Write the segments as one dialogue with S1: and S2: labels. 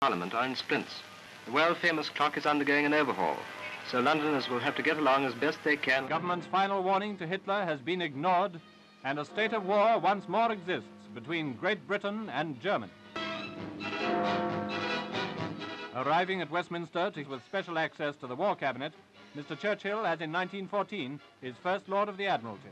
S1: Parliament are in splints. The world-famous clock is undergoing an overhaul, so Londoners will have to get along as best they can.
S2: Government's final warning to Hitler has been ignored, and a state of war once more exists between Great Britain and Germany. Arriving at Westminster with special access to the War Cabinet, Mr. Churchill has in 1914 his First Lord of the Admiralty.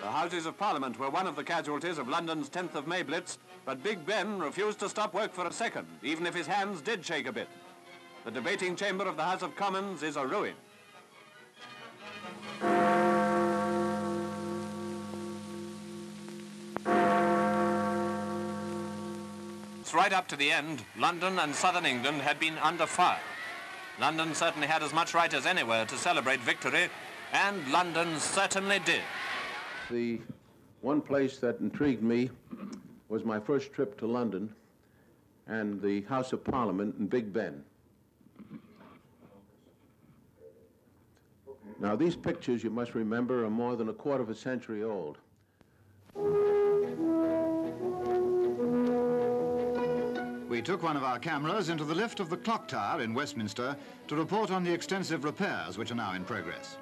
S3: The Houses of Parliament were one of the casualties of London's 10th of May blitz, but Big Ben refused to stop work for a second, even if his hands did shake a bit. The debating chamber of the House of Commons is a ruin. Right up to the end, London and southern England had been under fire. London certainly had as much right as anywhere to celebrate victory, and London certainly did.
S4: The one place that intrigued me was my first trip to London and the House of Parliament in Big Ben. Now, these pictures, you must remember, are more than a quarter of a century old.
S5: We took one of our cameras into the lift of the clock tower in Westminster to report on the extensive repairs which are now in progress.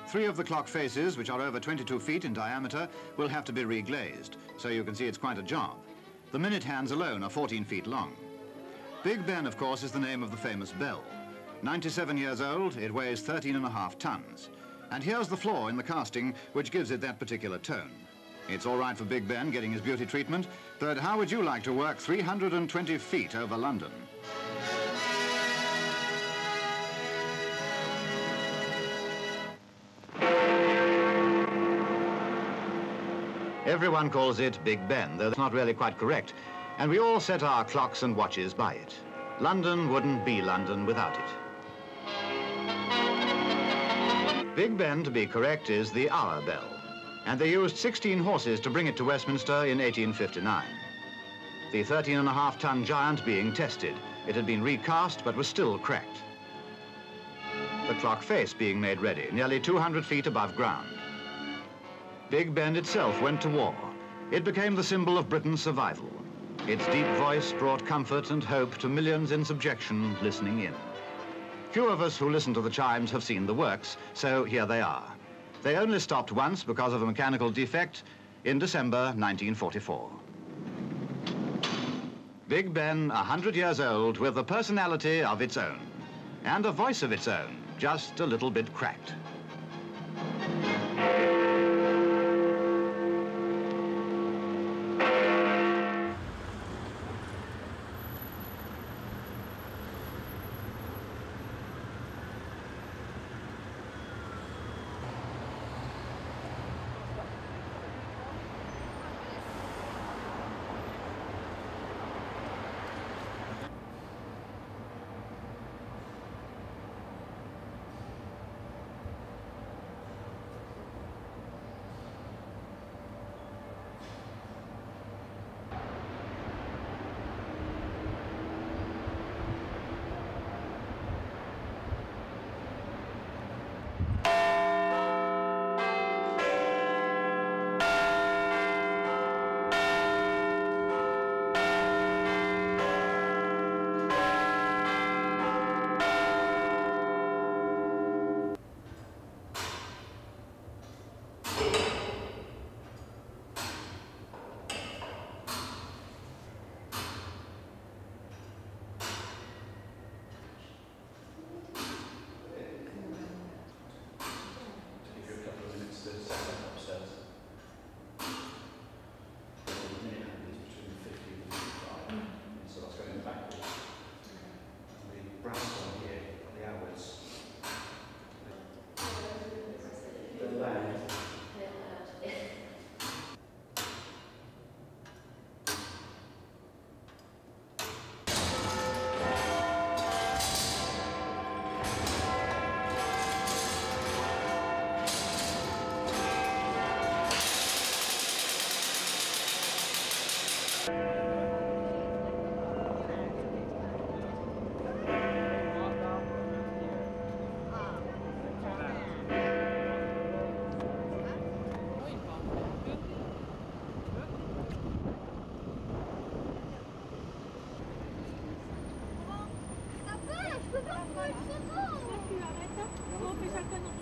S5: 3 of the clock faces, which are over 22 feet in diameter, will have to be reglazed, so you can see it's quite a job. The minute hands alone are 14 feet long. Big Ben, of course, is the name of the famous bell. 97 years old, it weighs 13.5 tons. And here's the flaw in the casting which gives it that particular tone. It's all right for Big Ben getting his beauty treatment, but how would you like to work 320 feet over London? Everyone calls it Big Ben, though that's not really quite correct, and we all set our clocks and watches by it. London wouldn't be London without it. Big Ben, to be correct, is the hour bell, and they used 16 horses to bring it to Westminster in 1859. The 13.5-ton giant being tested. It had been recast, but was still cracked. The clock face being made ready, nearly 200 feet above ground. Big Ben itself went to war. It became the symbol of Britain's survival. Its deep voice brought comfort and hope to millions in subjection listening in. Few of us who listen to the chimes have seen the works, so here they are. They only stopped once because of a mechanical defect in December 1944. Big Ben, 100 years old, with a personality of its own, and a voice of its own, just a little bit cracked.
S6: faltan